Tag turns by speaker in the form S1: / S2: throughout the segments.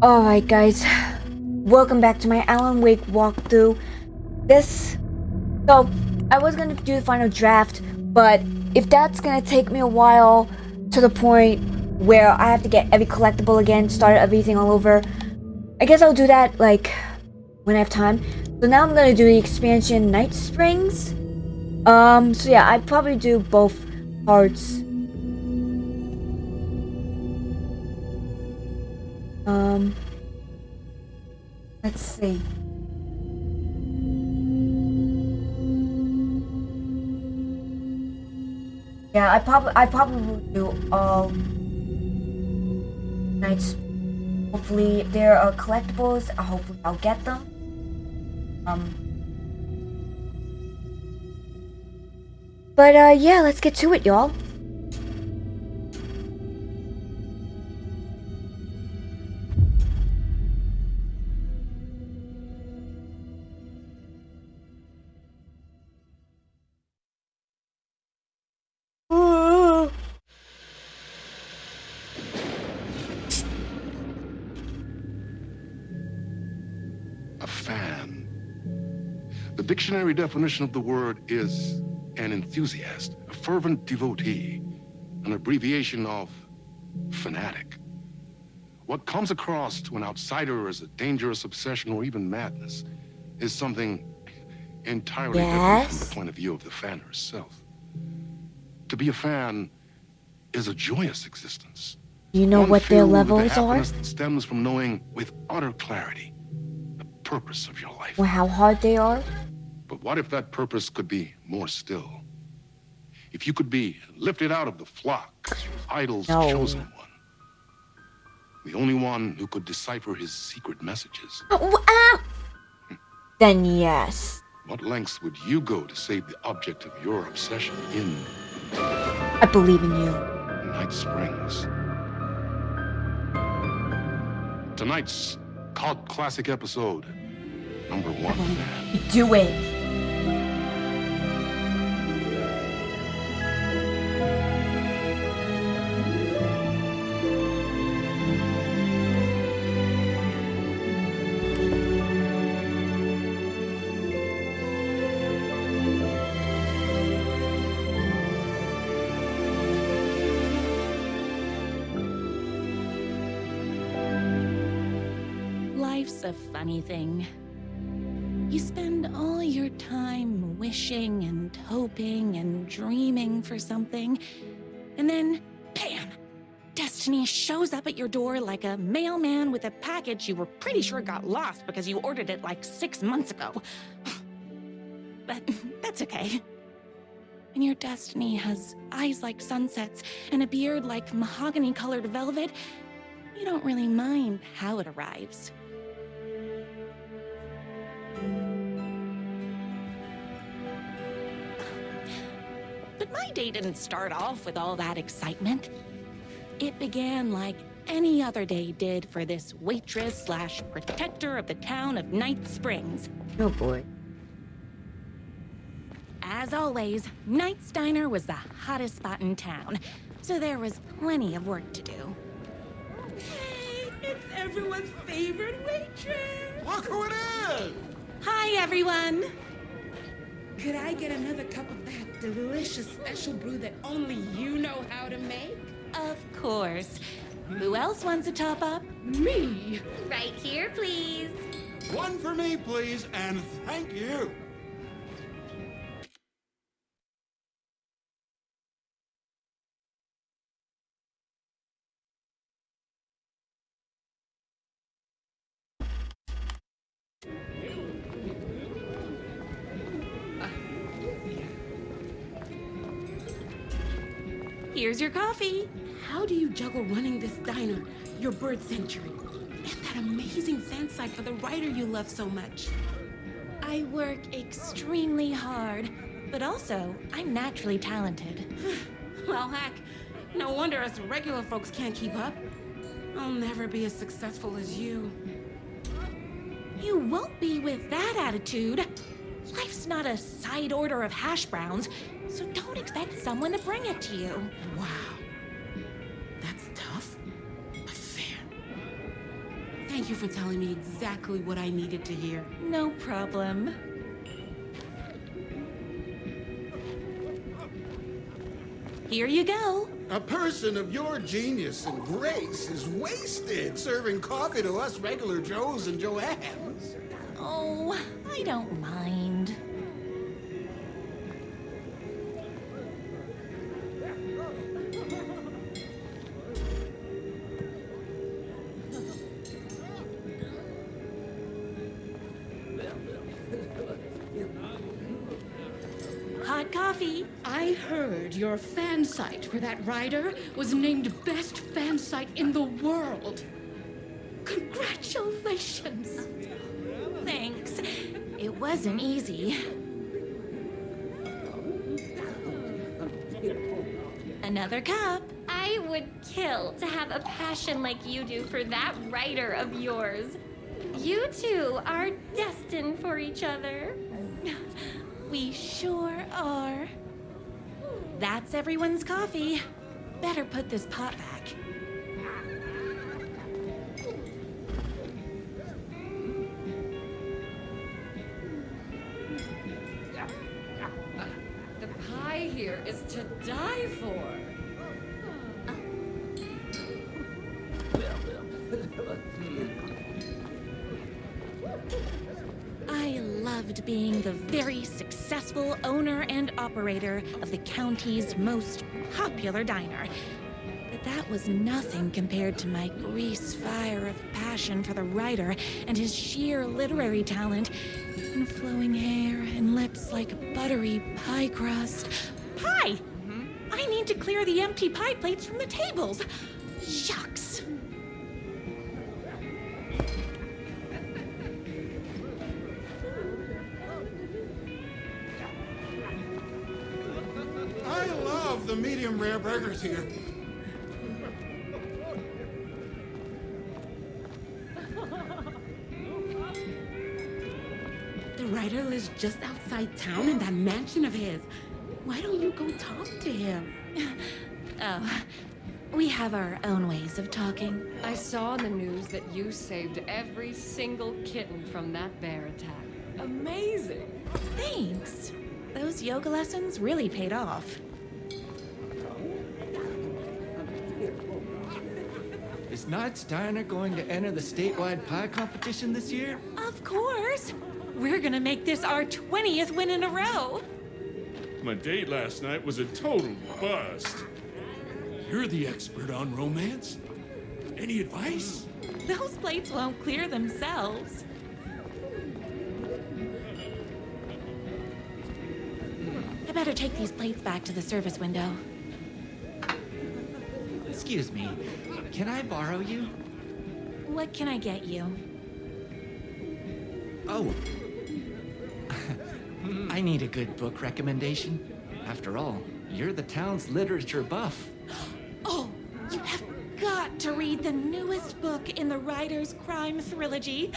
S1: Alright guys, welcome back to my Alan Wake walkthrough. So, I was gonna do the final draft, but if that's gonna take me a while to the point where I have to get every collectible again, start everything all over, I guess I'll do that, like, when I have time. So now I'm gonna do the expansion Night Springs. So yeah, I'd probably do both parts. Let's see. Yeah, I probably will do all nights. Hopefully there are collectibles. Hopefully I'll get them. But yeah, let's get to it, y'all.
S2: A fan. The dictionary definition of the word is an enthusiast, a fervent devotee, an abbreviation of fanatic. What comes across to an outsider as a dangerous obsession or even madness is something entirely different from the point of view of the fan herself. To be a fan is a joyous existence.
S1: You know what their levels
S2: the
S1: are?
S2: that stems from knowing with utter clarity the purpose of your life.
S1: Or how hard they are?
S2: But what if that purpose could be more still? If you could be lifted out of the flock as your idol's chosen one. The only one who could decipher his secret messages.
S1: Then yes.
S2: What lengths would you go to save the object of your obsession in...
S1: I believe in you.
S2: Night Springs. Tonight's cult classic episode, number 1.
S1: Do it.
S3: Life's a funny thing. You spend all your time wishing and hoping and dreaming for something, and then, bam! Destiny shows up at your door like a mailman with a package you were pretty sure got lost because you ordered it like 6 months ago. But that's okay. When your destiny has eyes like sunsets and a beard like mahogany-colored velvet, you don't really mind how it arrives. But my day didn't start off with all that excitement. It began like any other day did for this waitress / protector of the town of Night Springs.
S1: Oh boy.
S3: As always, Night's Diner was the hottest spot in town, so there was plenty of work to do.
S4: Hey, it's everyone's favorite waitress!
S5: Look who it is!
S3: Hi, everyone!
S4: Could I get another cup of that delicious special brew that only you know how to make?
S3: Of course. Who else wants a top up?
S4: Me!
S3: Right here, please.
S5: One for me, please, and thank you.
S3: Here's your coffee.
S4: How do you juggle running this diner, your bird sanctuary, and that amazing fan site for the writer you love so much?
S3: I work extremely hard, but also, I'm naturally talented.
S4: Well, heck, no wonder us regular folks can't keep up. I'll never be as successful as you.
S3: You won't be with that attitude. Life's not a side order of hash browns, so don't expect someone to bring it to you.
S4: Wow. That's tough, but fair. you for telling me exactly what I needed to hear.
S3: No problem. Here you go.
S5: A person of your genius and grace is wasted serving coffee to us regular Joes and Joannes.
S3: Oh, I don't mind. Hot coffee.
S6: I heard your fan site for that rider was named best fan site in the world. Congratulations!
S3: Thanks. It wasn't easy. Another cup.
S7: I would kill to have a passion like you do for that writer of yours. You two are destined for each other.
S3: We sure are. That's everyone's coffee. Better put this pot back.
S6: The pie here is to die for.
S3: I loved being the very successful owner and operator of the county's most popular diner. But that was nothing compared to my grease fire of passion for the writer and his sheer literary talent, and flowing hair and lips like buttery pie crust. Pie! I need to clear the empty pie plates from the tables. Shucks.
S5: I love the medium rare burgers here.
S4: The writer lives just outside town in that mansion of his. Why don't you go talk to him?
S3: Oh, we have our own ways of talking.
S6: I saw in the news that you saved every single kitten from that bear attack. Amazing!
S3: Thanks. Those yoga lessons really paid off.
S8: Is Knight's Diner going to enter the statewide pie competition this year?
S3: Of course. We're gonna make this our 20th win in a row.
S9: My date last night was a total bust. You're the expert on romance. Any advice?
S3: Those plates won't clear themselves. I better take these plates back to the service window.
S8: Excuse me, can I borrow you?
S3: What can I get you?
S8: Oh. I need a good book recommendation. After all, you're the town's literature buff.
S3: Oh, you have got to read the newest book in the Writer's Crime Trilogy.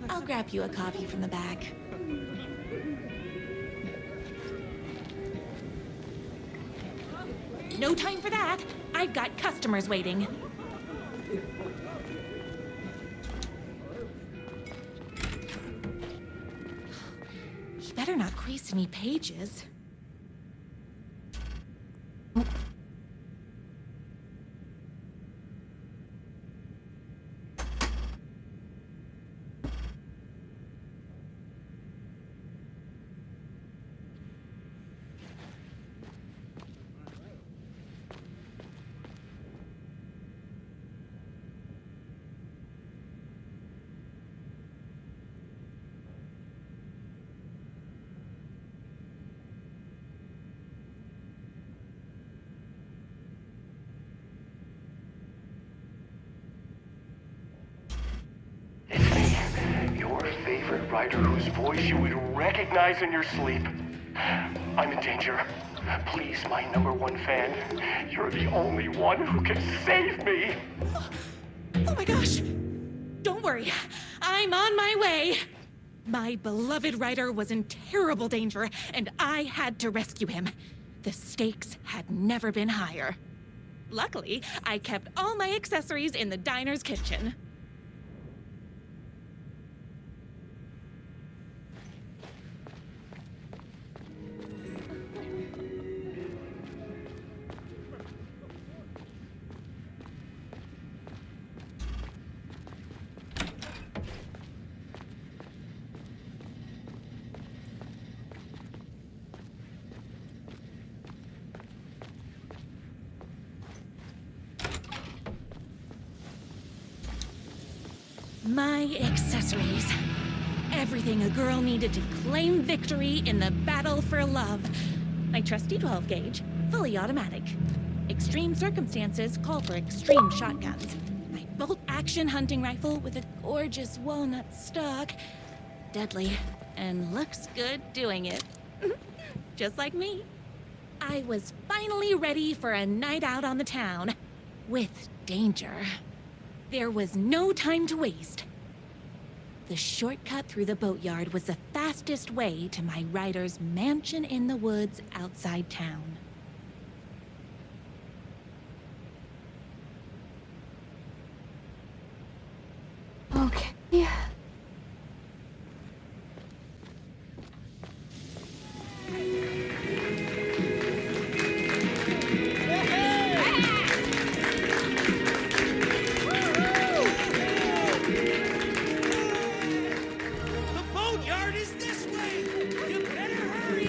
S3: I'll grab you a copy from the back. No time for that. I've got customers waiting. You better not crease any pages.
S10: Your favorite writer whose voice you would recognize in your sleep. I'm in danger. Please, my #1 fan. You're the only one who can save me.
S3: Oh my gosh! Don't worry, I'm on my way! My beloved writer was in terrible danger, and I had to rescue him. The stakes had never been higher. Luckily, I kept all my accessories in the diner's kitchen. My accessories. Everything a girl needed to claim victory in the battle for love. My trusty 12 gauge, fully automatic. Extreme circumstances call for extreme shotguns. My bolt-action hunting rifle with a gorgeous walnut stock. Deadly, and looks good doing it. Just like me. I was finally ready for a night out on the town. With danger. There was no time to waste. The shortcut through the boatyard was the fastest way to my rider's mansion in the woods outside town.
S1: Okay. Yeah.
S11: The boatyard is this way! You better hurry!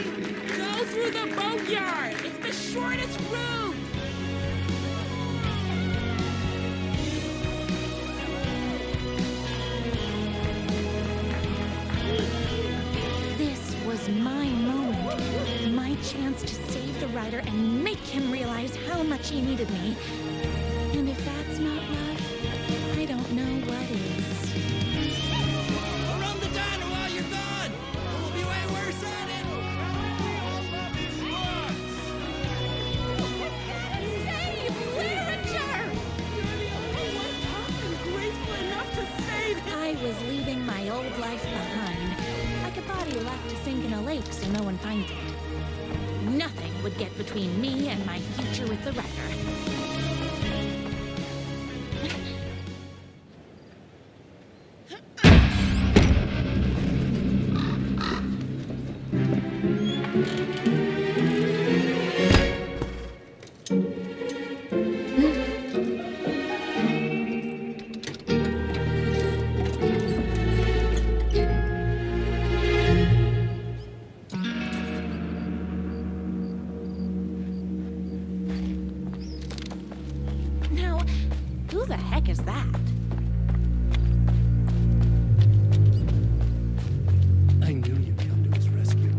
S3: Go through the boatyard! It's the shortest route! This was my moment. My chance to save the rider and make him realize how much he needed me. And if that's not love, I don't know what is.
S11: Around the diner while you're gone! Or we'll be way worse at it!
S3: Save literature!
S4: Graceful enough to save him.
S3: I was leaving my old life behind, like a body left to sink in a lake so no one finds it. Nothing would get between me and my future with the writer. Now, who the heck is that?
S11: I knew you'd come to his rescue.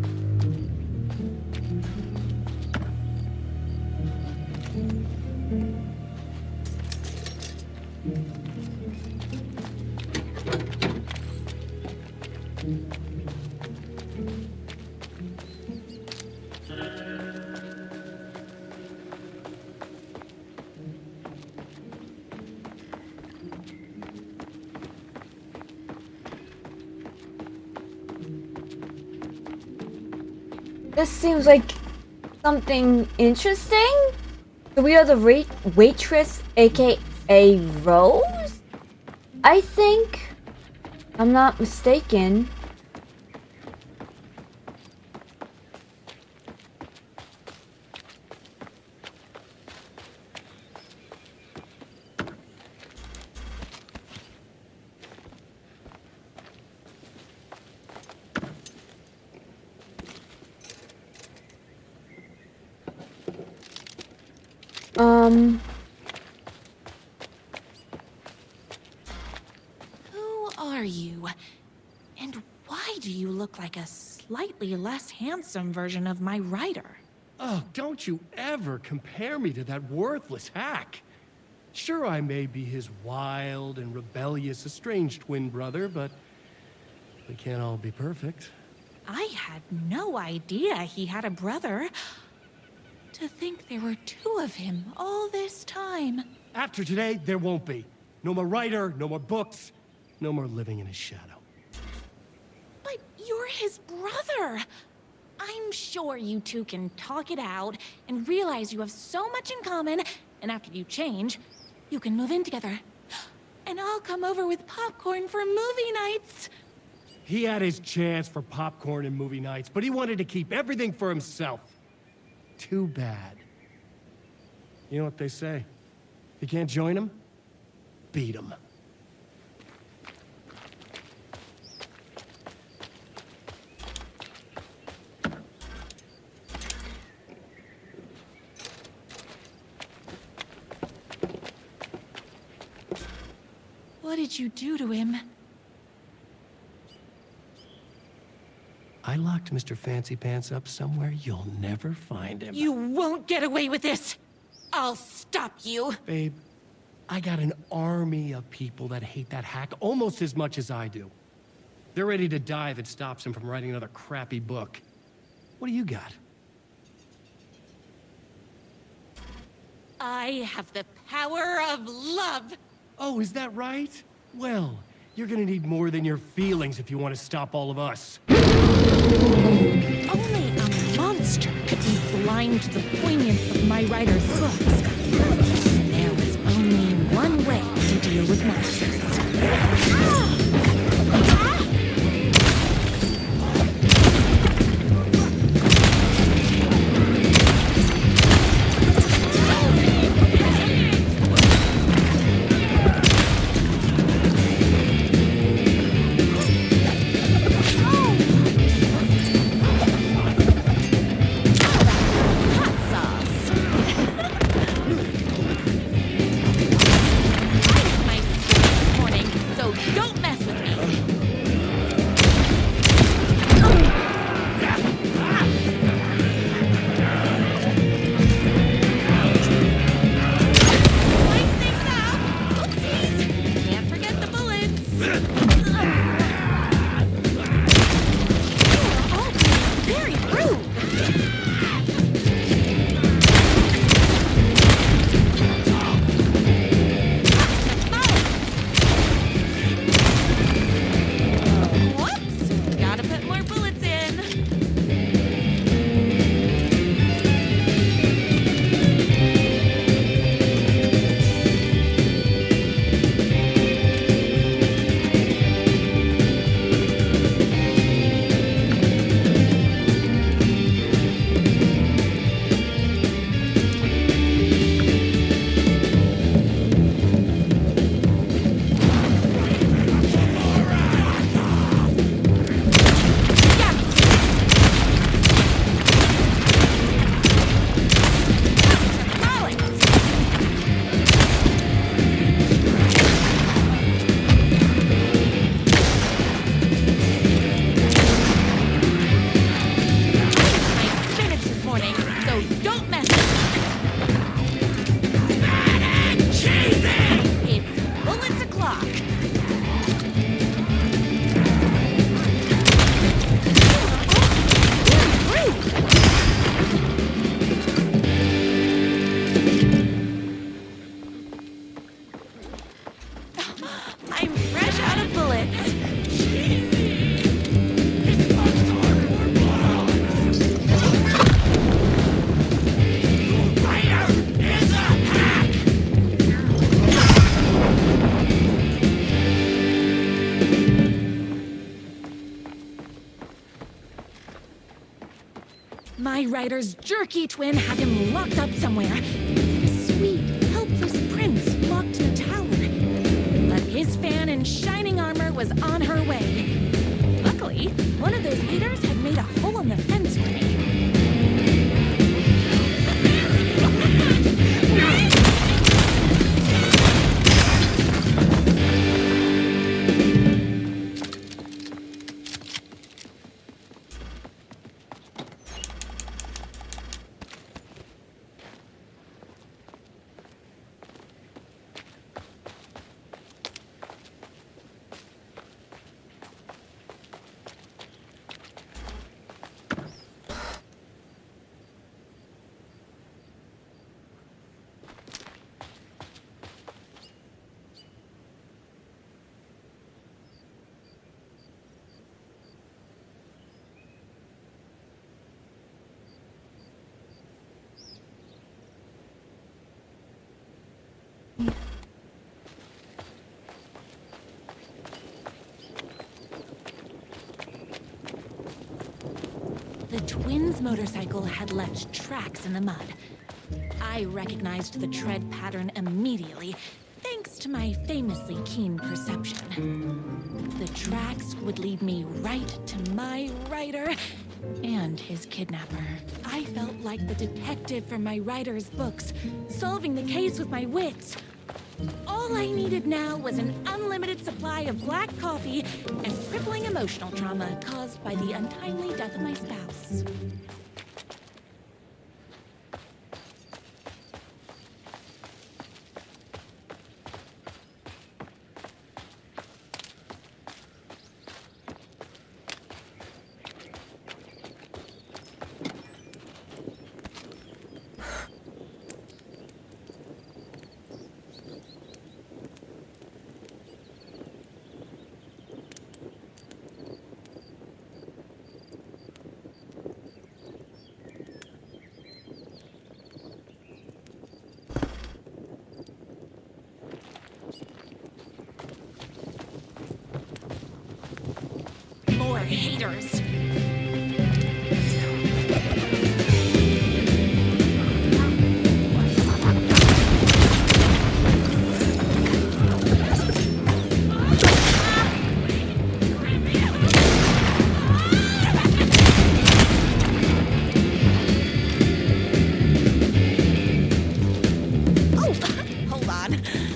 S1: This seems like something interesting. So we are the waitress, aka Rose? I think, if I'm not mistaken.
S3: Who are you? And why do you look like a slightly less handsome version of my writer?
S11: Oh, don't you ever compare me to that worthless hack. Sure, I may be his wild and rebellious estranged twin brother, but we can't all be perfect.
S3: I had no idea he had a brother. To think there were two of him all this time.
S11: After today, there won't be. No more writer, no more books, no more living in his shadow.
S3: But you're his brother. I'm sure you two can talk it out and realize you have so much in common, and after you change, you can move in together. And I'll come over with popcorn for movie nights.
S11: He had his chance for popcorn and movie nights, but he wanted to keep everything for himself. Too bad. You know what they say? If you can't join him, beat him.
S3: What did you do to him?
S11: I locked Mr. Fancy Pants up somewhere you'll never find him.
S3: You won't get away with this! I'll stop you!
S11: Babe, I got an army of people that hate that hack almost as much as I do. They're ready to die if it stops him from writing another crappy book. What do you got?
S3: I have the power of love!
S11: Oh, is that right? Well, you're gonna need more than your feelings if you want to stop all of us.
S3: Only a monster could be blind to the poignance of my writer's books. There was only one way to deal with monsters. My writer's jerky twin had him locked up somewhere. A sweet, helpless prince locked in a tower. But his fan in shining armor was on her way. Luckily, one of those haters had made a hole in the fence for me. The twins' motorcycle had left tracks in the mud. I recognized the tread pattern immediately, thanks to my famously keen perception. The tracks would lead me right to my writer and his kidnapper. I felt like the detective from my writer's books, solving the case with my wits. All I needed now was an unlimited supply of black coffee and crippling emotional trauma caused by the untimely death of my spouse. More haters. Oh, hold on.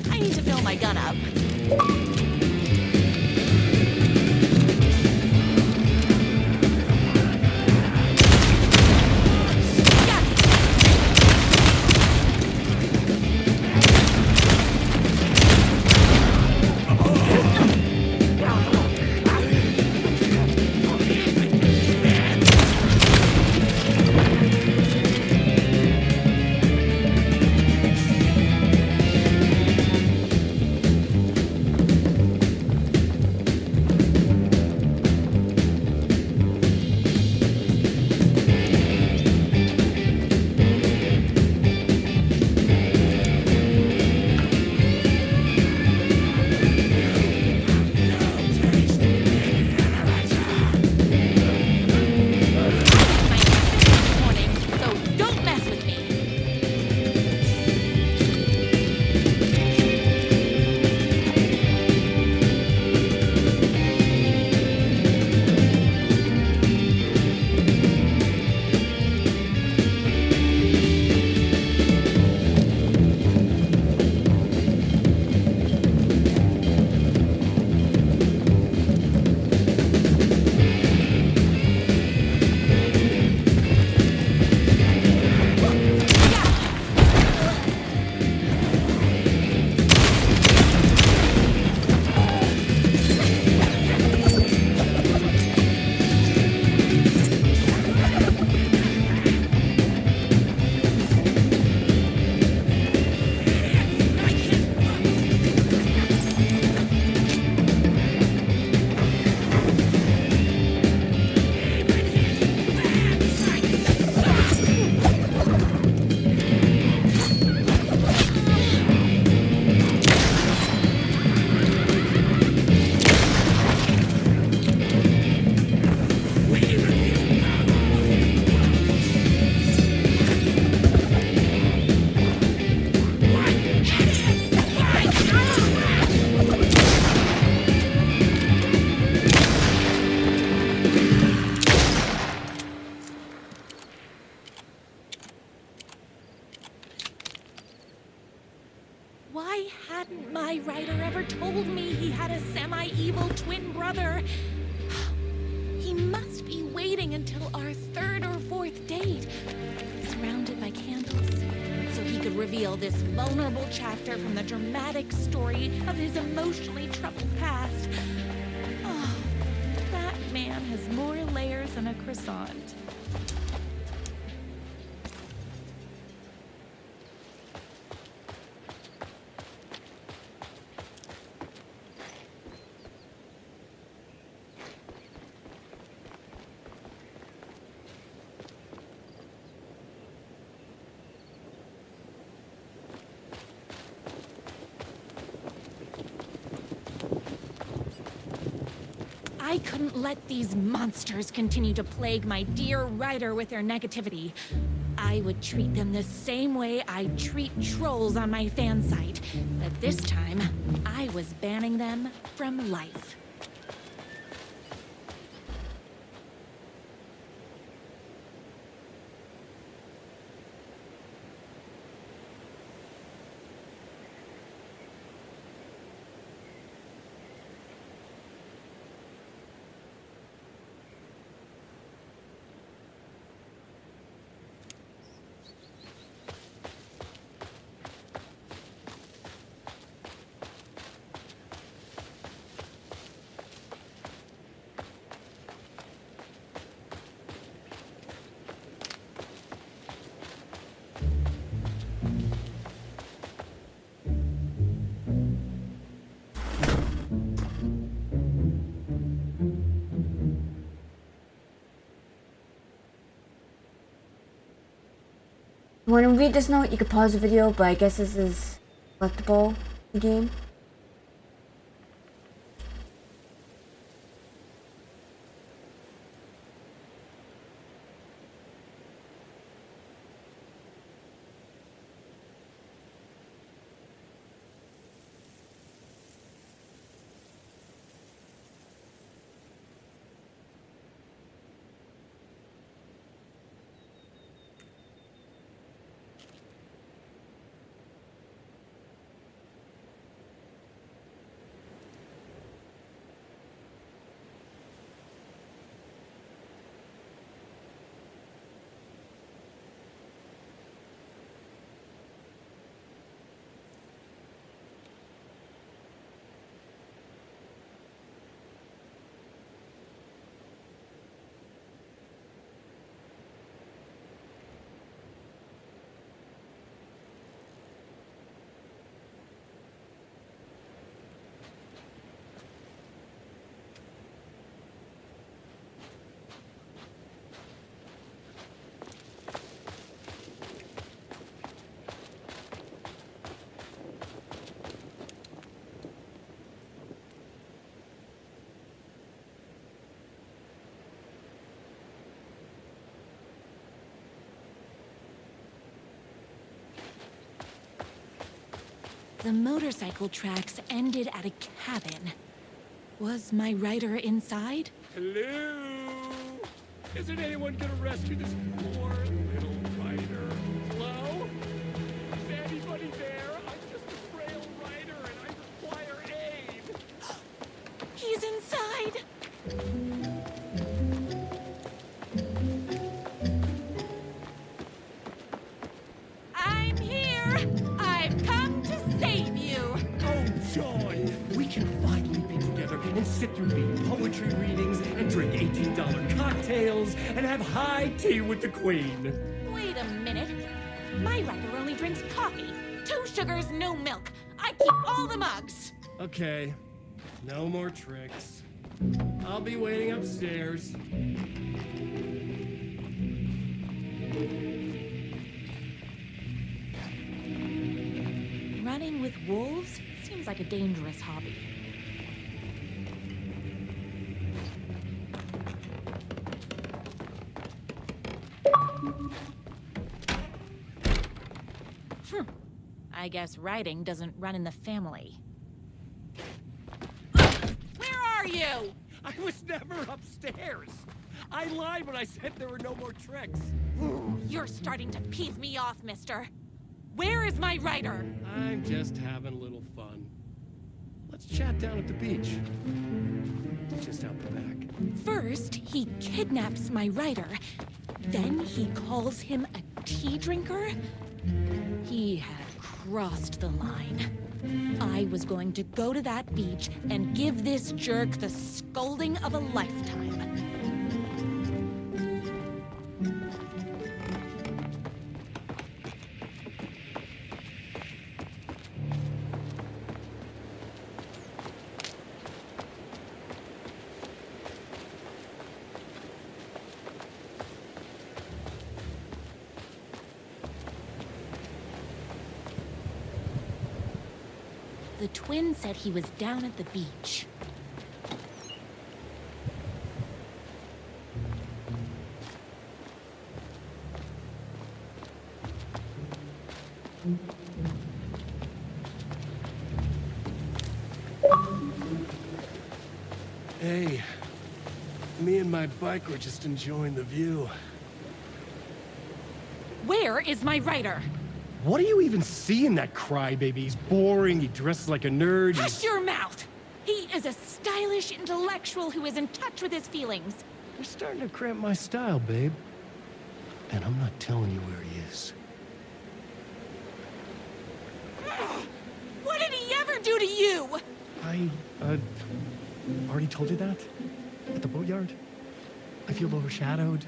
S3: I need to fill my gun up. Why hadn't my writer ever told me he had a semi-evil twin brother? He must be waiting until our third or fourth date, surrounded by candles, so he could reveal this vulnerable chapter from the dramatic story of his emotionally troubled past. Oh, that man has more layers than a croissant. I couldn't let these monsters continue to plague my dear writer with their negativity. I would treat them the same way I treat trolls on my fan site, but this time, I was banning them from life.
S1: want to read this note, you could pause the video, but I guess this is collectible in the game.
S3: The motorcycle tracks ended at a cabin. Was my rider inside?
S11: Hello? Isn't anyone gonna rescue this poor little rider? Hello? Is anybody there? I'm just a frail rider and I require aid.
S3: He's inside! I'm here! I've come to save you!
S11: Oh, joy! We can finally be together and sit through big poetry readings and drink $18 cocktails and have high tea with the Queen.
S3: Wait a minute. My rider only drinks coffee. 2 sugars, no milk. I keep all the mugs.
S11: Okay, no more tricks. I'll be waiting upstairs.
S3: Running with wolves seems like a dangerous hobby. I guess riding doesn't run in the family. Where are you?
S11: I was never upstairs. I lied when I said there were no more tricks.
S3: You're starting to piss me off, mister. Where is my rider?
S11: I'm just having a little fun. Let's chat down at the beach. It's just out the back.
S3: First, he kidnaps my rider. Then he calls him a tea drinker. He had crossed the line. I was going to go to that beach and give this jerk the scolding of a lifetime. The twin said he was down at the beach.
S11: Hey, me and my bike were just enjoying the view.
S3: Where is my rider?
S11: What do you even see in that crybaby? He's boring, he dresses like a nerd.
S3: Hush your mouth! He is a stylish intellectual who is in touch with his feelings.
S11: You're starting to cramp my style, babe. And I'm not telling you where he is.
S3: What did he ever do to you?
S11: I, already told you that? At the boatyard? I feel overshadowed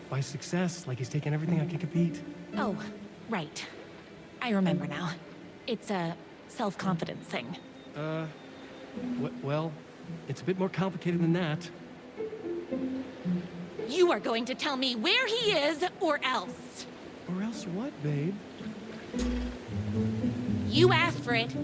S11: by success, like he's taking everything I can compete.
S3: Oh, right. I remember now. It's a self-confidence thing.
S11: Well, it's a bit more complicated than that.
S3: You are going to tell me where he is, or else.
S11: Or else what, babe?
S3: You asked for it.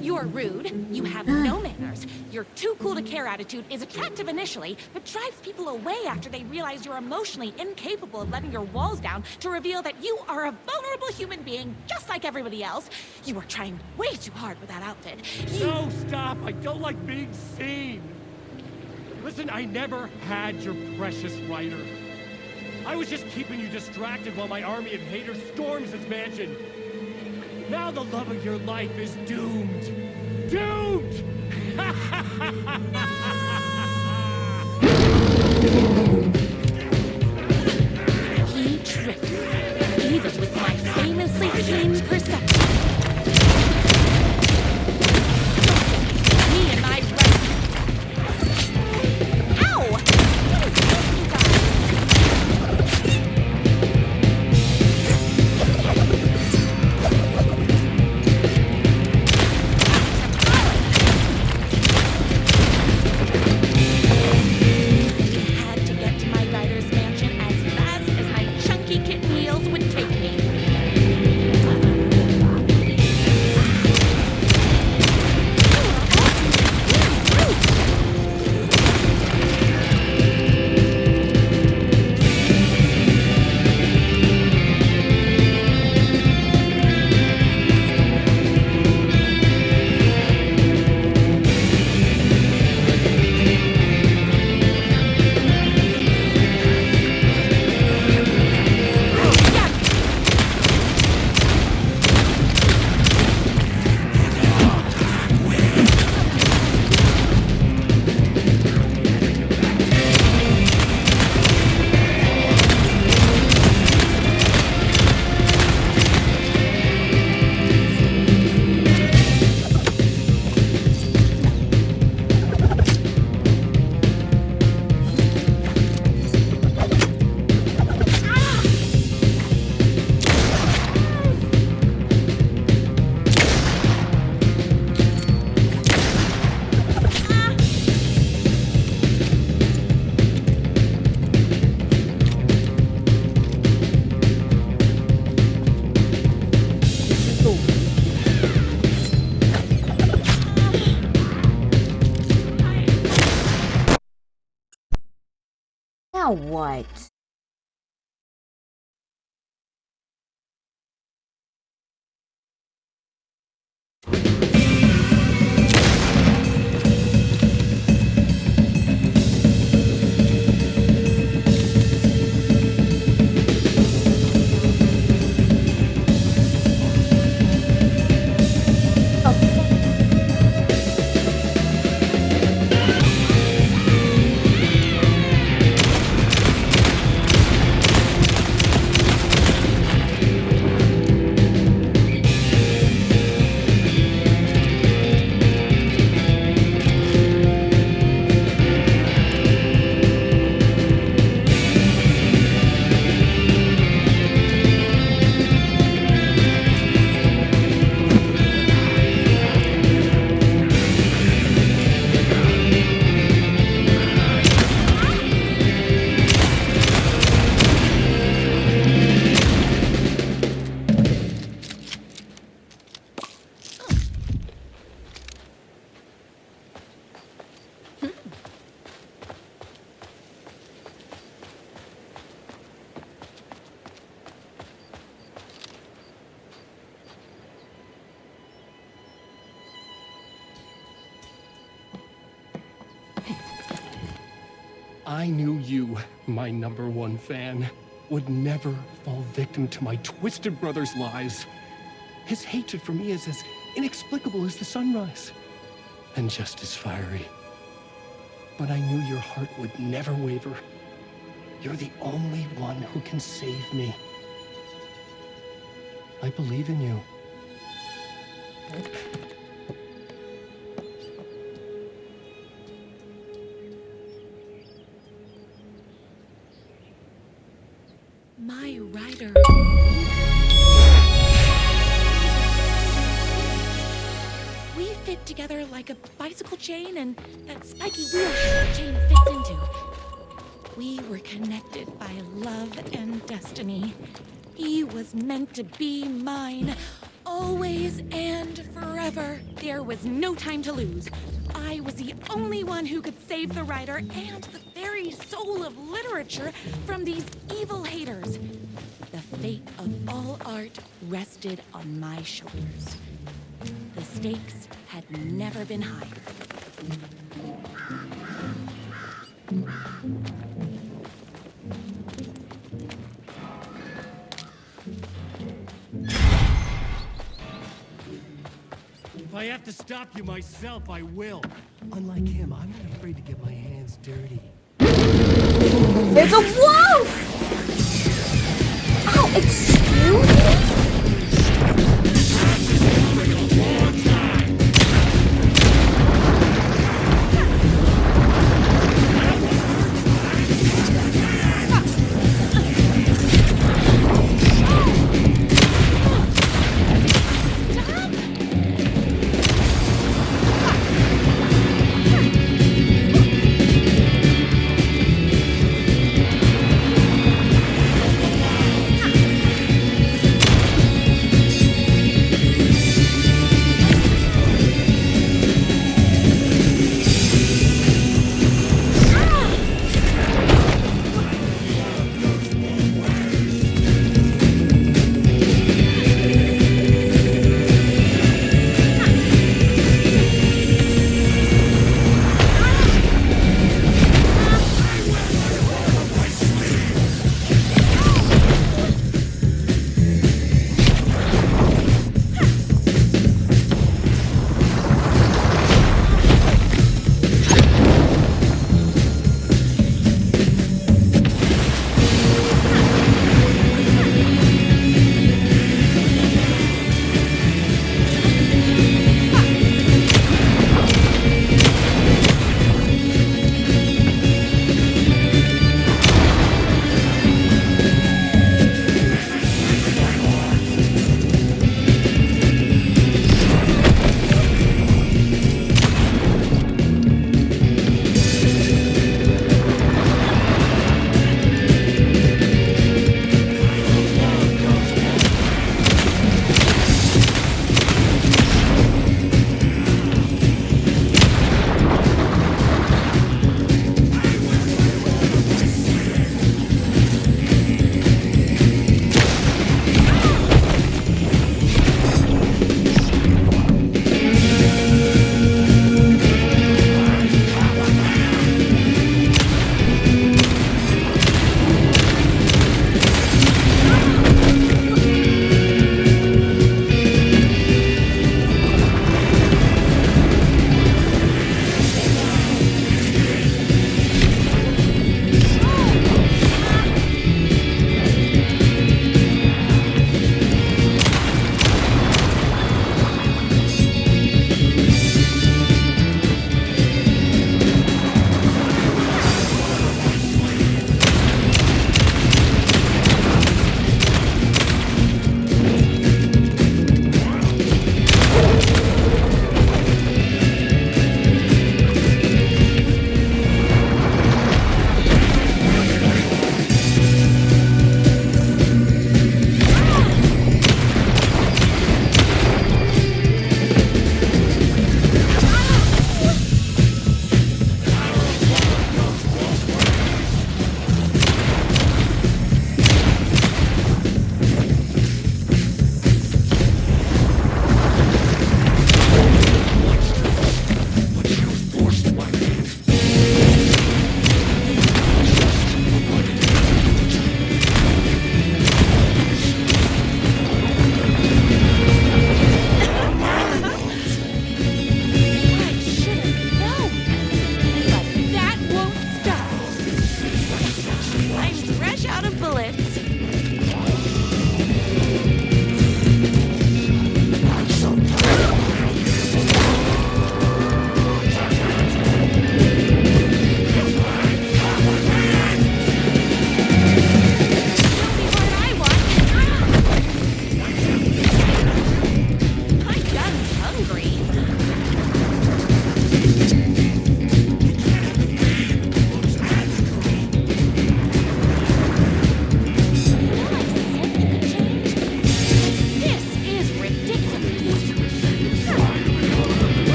S3: You're rude. You have no manners. Your too cool to care attitude is attractive initially, but drives people away after they realize you're emotionally incapable of letting your walls down to reveal that you are a vulnerable human being just like everybody else. You are trying way too hard with that outfit.
S11: No, stop! I don't like being seen! Listen, I never had your precious writer. I was just keeping you distracted while my army of haters storms its mansion. Now the love of your life is doomed. Doomed!
S3: He tricked me, even with my famously keen perception. Me and my right. Ow! What is wrong, you guys? Had to get to my writer's mansion as fast as my chunky kitten heels would take me.
S1: Now what?
S11: I knew you, my #1 fan, would never fall victim to my twisted brother's lies. His hatred for me is as inexplicable as the sunrise, and just as fiery. But I knew your heart would never waver. You're the only one who can save me. I believe in you.
S3: My rider. We fit together like a bicycle chain and that spiky wheel chain fits into. We were connected by love and destiny. He was meant to be mine, always and forever. There was no time to lose. I was the only one who could save the writer and the very soul of literature from these evil haters. The fate of all art rested on my shoulders. The stakes had never been higher.
S11: If I have to stop you myself, I will. Unlike him, I'm not afraid to get my hands dirty.
S1: There's a wolf! Oh, excuse me?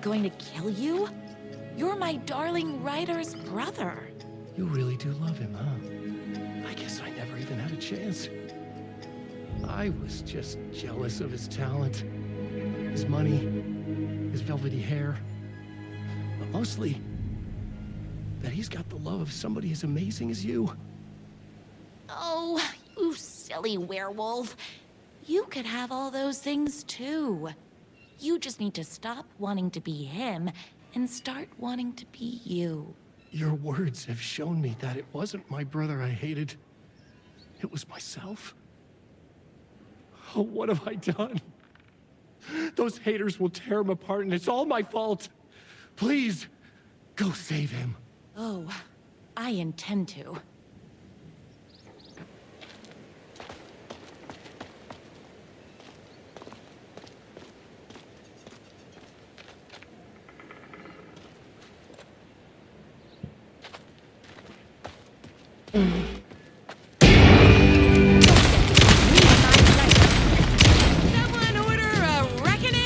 S3: going to kill you? You're my darling writer's brother.
S11: You really do love him, huh? I guess I never even had a chance. I was just jealous of his talent, his money, his velvety hair. But mostly, that he's got the love of somebody as amazing as you.
S3: Oh, you silly werewolf. You could have all those things too. You just need to stop wanting to be him and start wanting to be you.
S11: Your words have shown me that it wasn't my brother I hated. It was myself. Oh, what have I done? Those haters will tear him apart, and it's all my fault. Please, go save him.
S3: Oh, I intend to.
S4: Someone order a reckoning?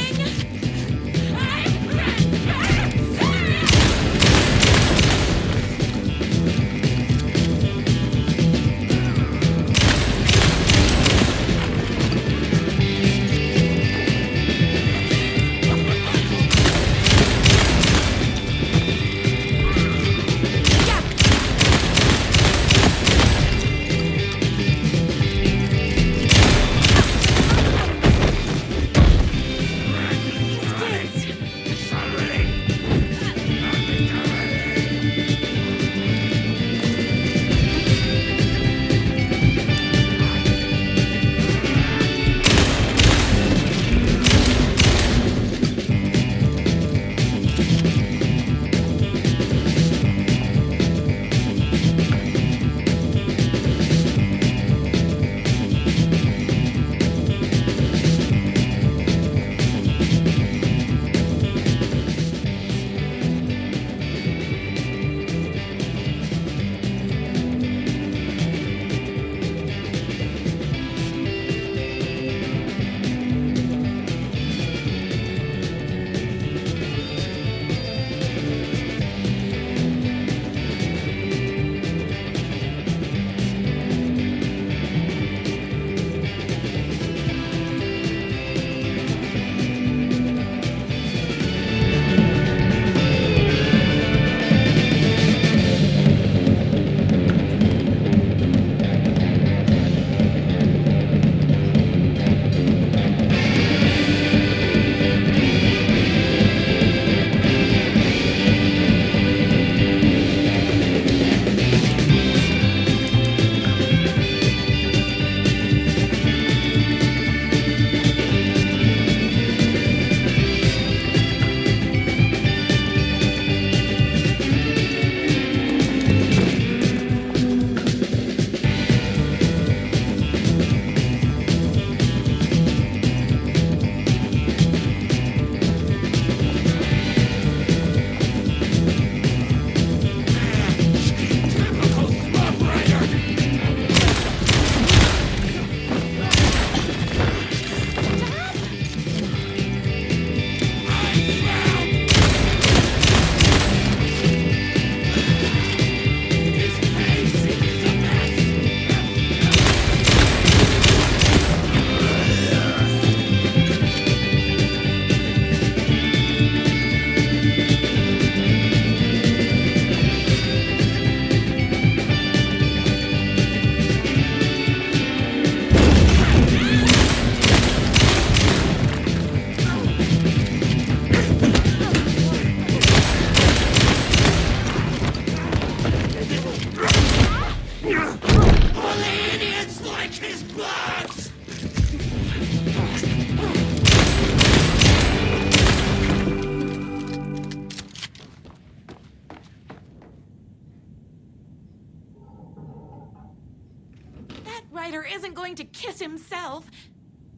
S3: Ryder isn't going to kiss himself.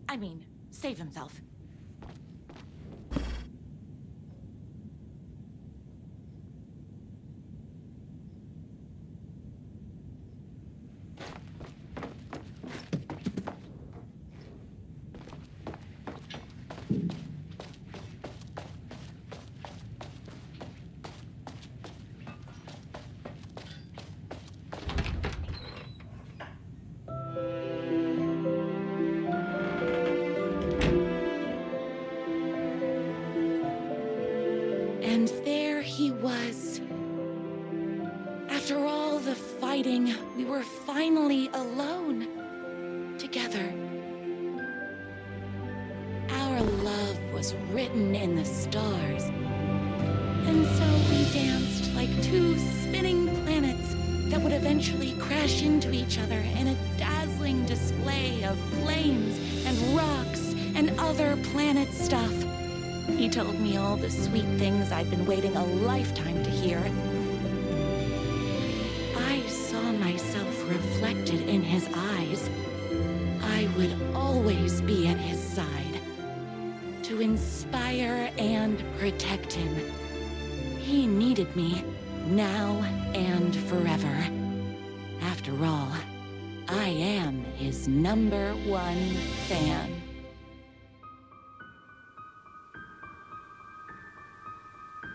S3: I mean, save himself. After all the fighting, we were finally alone. Together. Our love was written in the stars. And so we danced like two spinning planets that would eventually crash into each other in a dazzling display of flames and rocks and other planet stuff. He told me all the sweet things I'd been waiting a lifetime to hear. I saw myself reflected in his eyes. I would always be at his side, to inspire and protect him. He needed me, now and forever. After all, I am his #1 fan.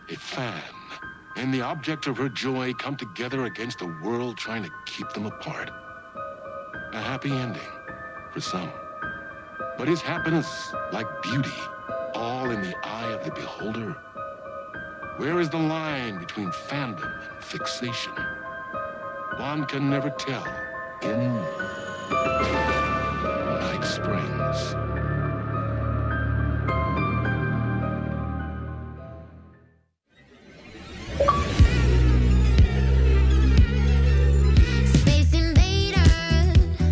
S2: A fan and the object of her joy come together against a world trying to keep them apart. A happy ending for some. But is happiness, like beauty, all in the eye of the beholder? Where is the line between fandom and fixation? One can never tell in Night Springs.
S12: Space invader,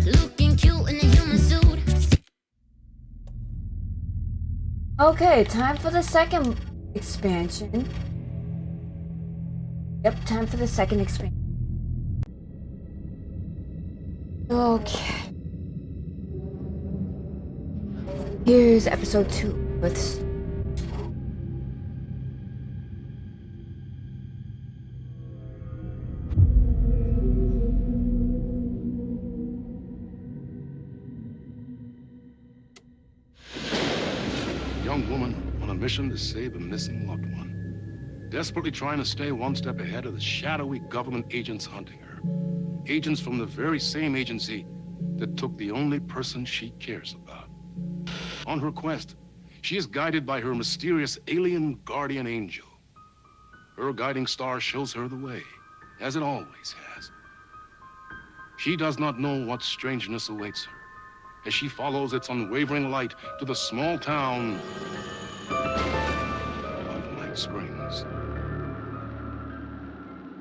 S12: looking cute in a human suit.
S1: Okay, time for the second expansion. Yep, time for the second expansion. Okay. Here's episode 2 with
S2: Young woman on a mission to save a missing loved one. Desperately trying to stay one step ahead of the shadowy government agents hunting her. Agents from the very same agency that took the only person she cares about. On her quest, she is guided by her mysterious alien guardian angel. Her guiding star shows her the way, as it always has. She does not know what strangeness awaits her as she follows its unwavering light to the small town of Night Springs.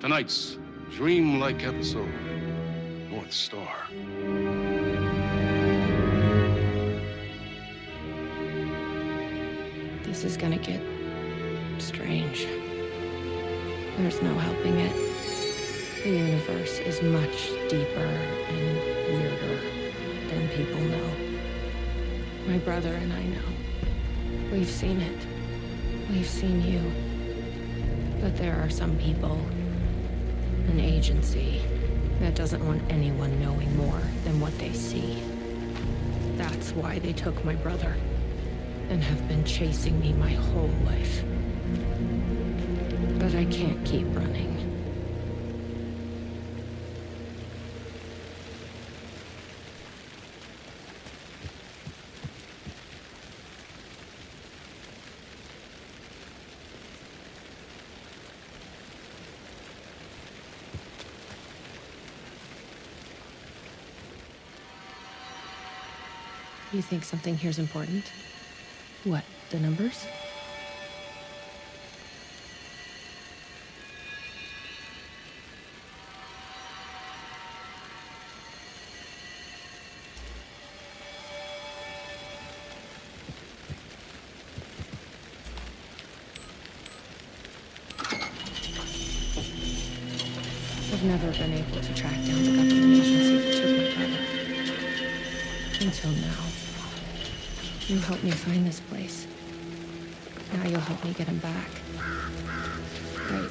S2: Tonight's dreamlike episode, North Star.
S6: This is gonna get strange. There's no helping it. The universe is much deeper and weirder than people know. My brother and I know. We've seen it. We've seen you. But there are some people, an agency, that doesn't want anyone knowing more than what they see. That's why they took my brother and have been chasing me my whole life. But I can't keep running. You think something here's important? What, the numbers? I've never been able to track down the government agency that took my brother. Until now. You helped me find this place. Now you'll help me get him back. Right.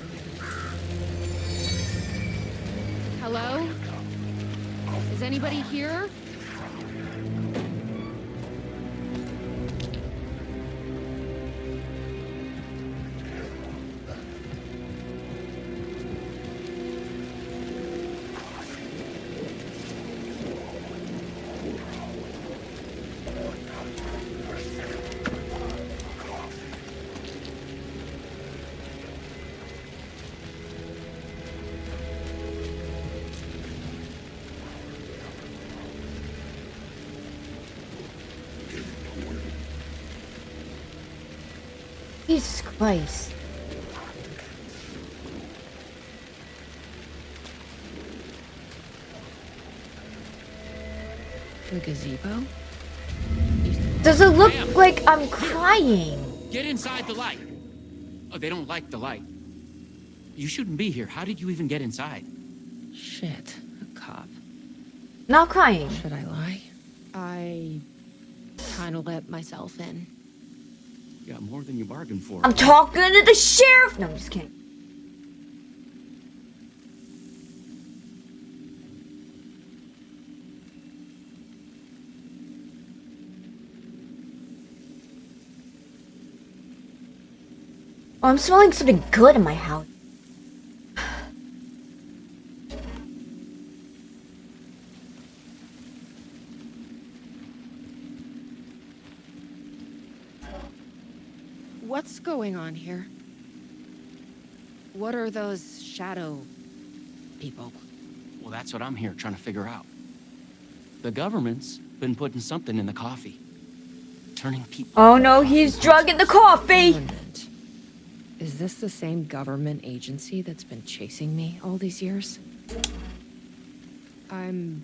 S6: Hello? Is anybody here?
S1: Jesus Christ.
S6: The gazebo?
S1: Does it look like I'm crying?
S13: Get inside the light. Oh, they don't like the light. You shouldn't be here. How did you even get inside?
S6: Shit, a cop.
S1: Not crying.
S6: Should I lie? I kind of let myself in.
S13: You got more than you bargained for.
S1: I'm talking to the sheriff. No, I'm just kidding. Oh, I'm smelling something good in my house.
S6: What's going on here? What are those shadow people?
S13: Well, that's what I'm here trying to figure out. The government's been putting something in the coffee. Turning people...
S1: Oh no, he's drugging the coffee!
S6: Government. Is this the same government agency that's been chasing me all these years? I'm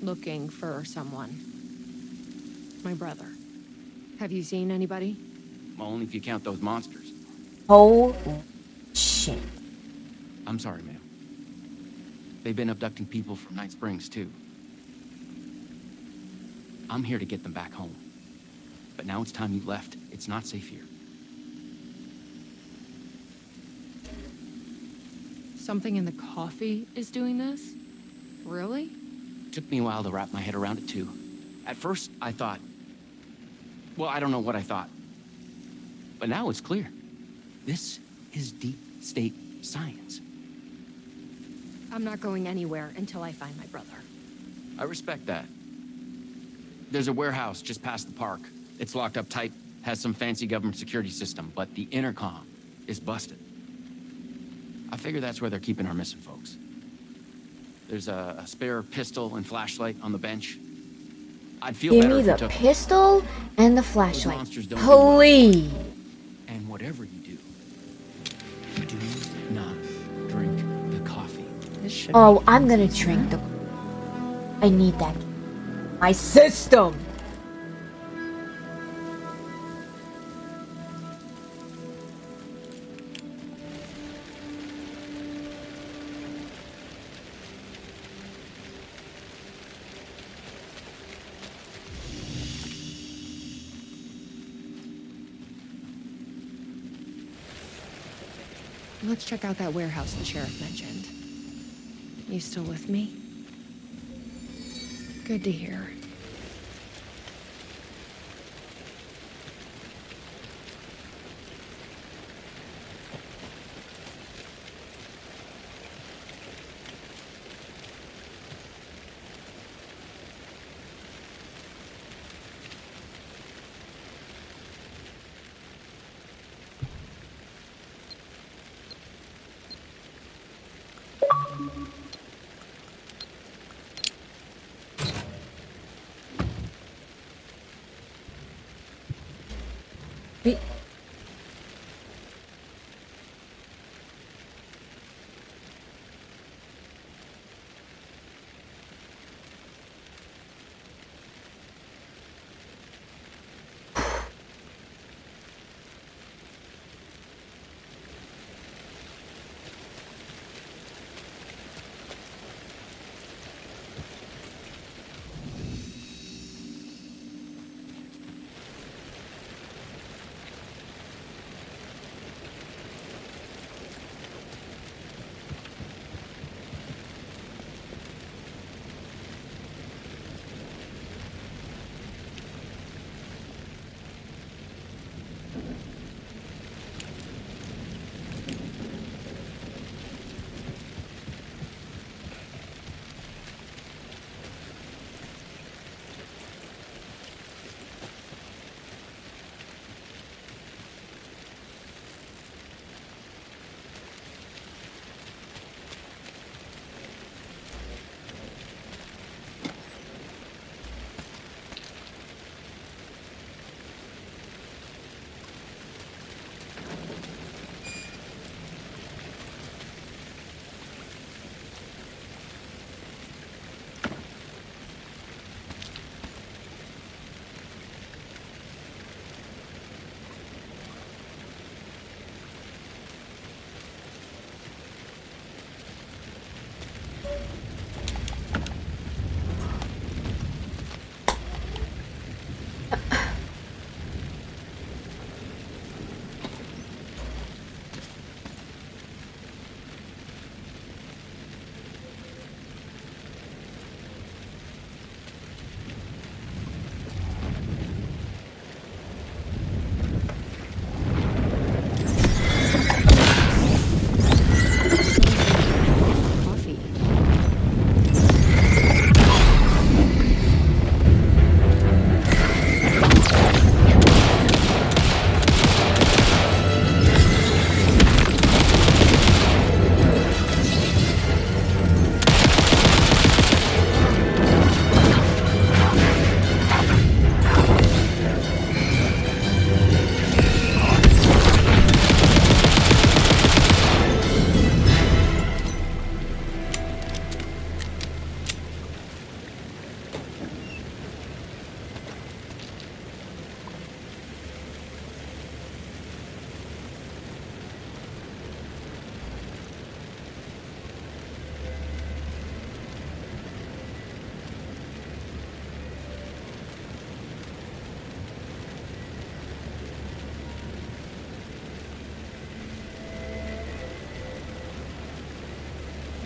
S6: looking for someone. My brother. Have you seen anybody?
S13: Well, only if you count those monsters.
S1: Oh shit.
S13: I'm sorry, ma'am. They've been abducting people from Night Springs, too. I'm here to get them back home. But now it's time you left. It's not safe here.
S6: Something in the coffee is doing this? Really?
S13: Took me a while to wrap my head around it, too. At first, I thought... Well, I don't know what I thought. But now it's clear. This is deep state science.
S6: I'm not going anywhere until I find my brother.
S13: I respect that. There's a warehouse just past the park. It's locked up tight, has some fancy government security system, but the intercom is busted. I figure that's where they're keeping our missing folks. There's a spare pistol and flashlight on the bench. I'd feel
S1: Give
S13: better
S1: me
S13: if you
S1: the
S13: took...
S1: pistol and the flashlight.
S13: monsters don't
S1: Please.
S13: And whatever you do not drink the coffee.
S1: Oh, I'm gonna drink the... I need that. My system!
S6: Let's check out that warehouse the sheriff mentioned. You still with me? Good to hear.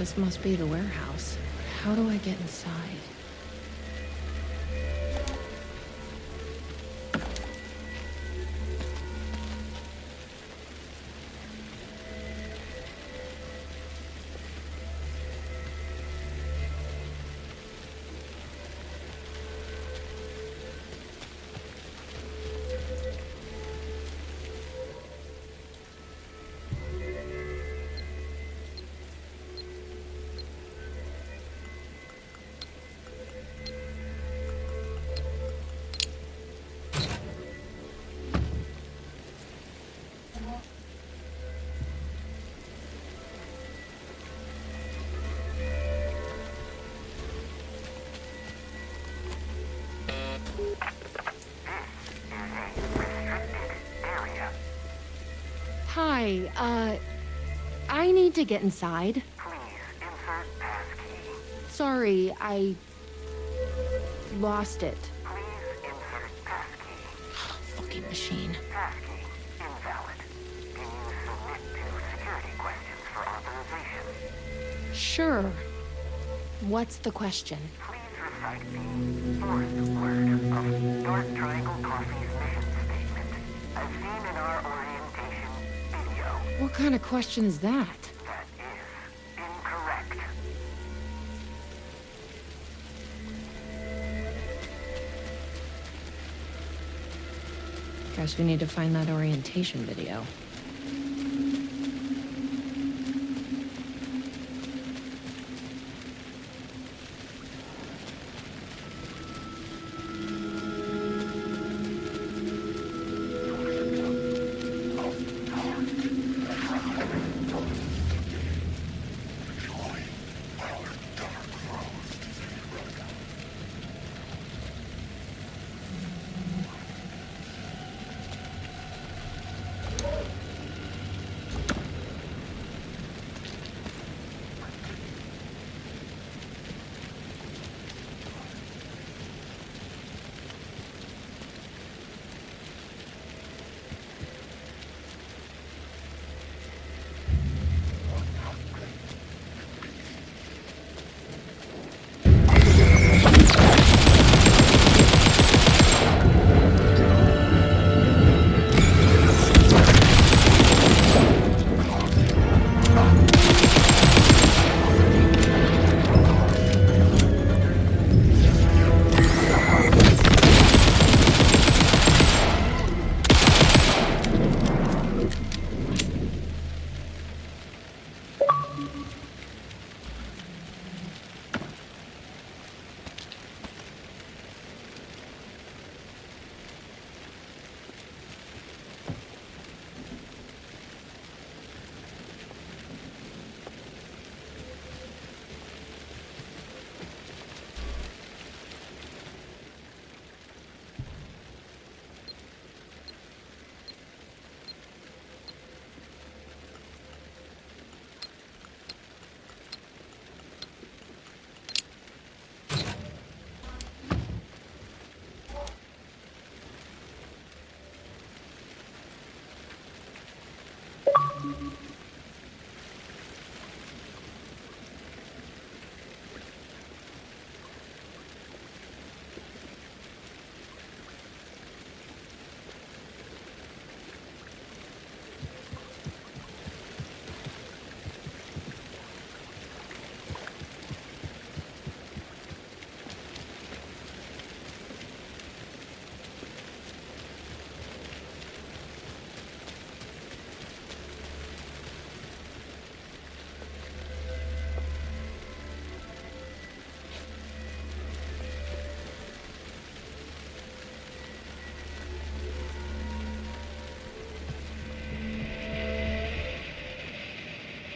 S6: This must be the warehouse. How do I get inside? Hi, I need to get inside.
S10: Please insert passkey.
S6: Sorry, I lost it.
S10: Please insert passkey.
S6: Fucking machine.
S10: Passkey invalid. Can you submit to security questions for authorization?
S6: Sure. What's the question?
S10: Please recite the fourth word of Dark Triangle Coffee's mission statement, as seen in our orientation video.
S6: What kind of question is that?
S10: That is incorrect.
S6: Guess we need to find that orientation video.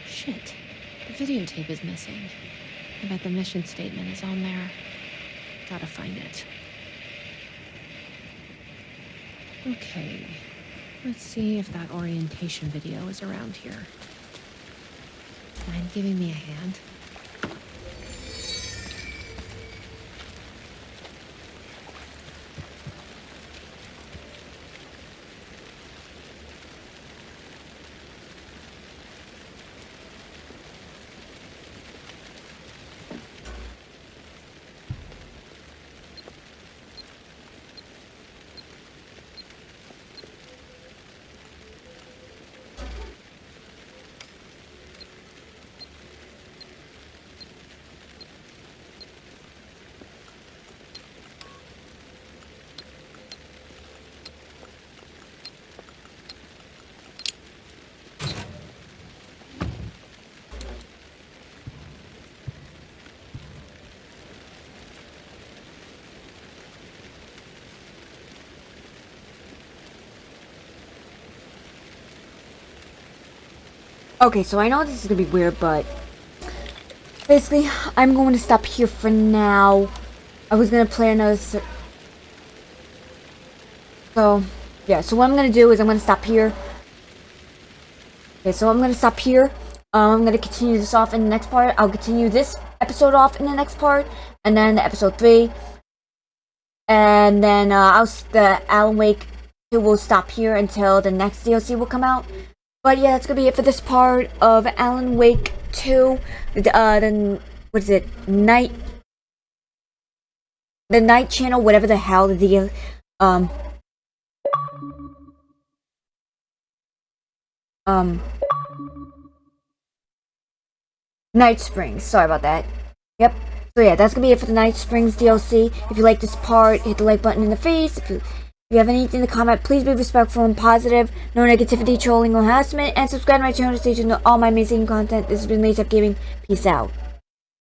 S6: Shit. The videotape is missing. I bet the mission statement is on there. Gotta find it. Okay. Let's see if that orientation video is around here. Mind giving me a hand?
S1: Okay, so I know this is gonna be weird, but basically, I'm going to stop here for now. I was gonna play another. So, yeah. So what I'm gonna do is I'm gonna stop here. Okay, so I'm gonna stop here. I'm gonna continue this off in the next part. I'll continue this episode off in the next part, and then episode 3, and then the Alan Wake 2 will stop here until the next DLC will come out. But yeah, that's gonna be it for this part of Alan Wake 2. Then what is it? The Night Channel, whatever the hell the Night Springs. Sorry about that. Yep. So yeah, that's gonna be it for the Night Springs DLC. If you like this part, hit the like button in the face. If you have anything to comment, please be respectful and positive. No negativity, trolling, or harassment. And subscribe to my channel to stay tuned to all my amazing content. This has been Lace Up Gaming. Peace out.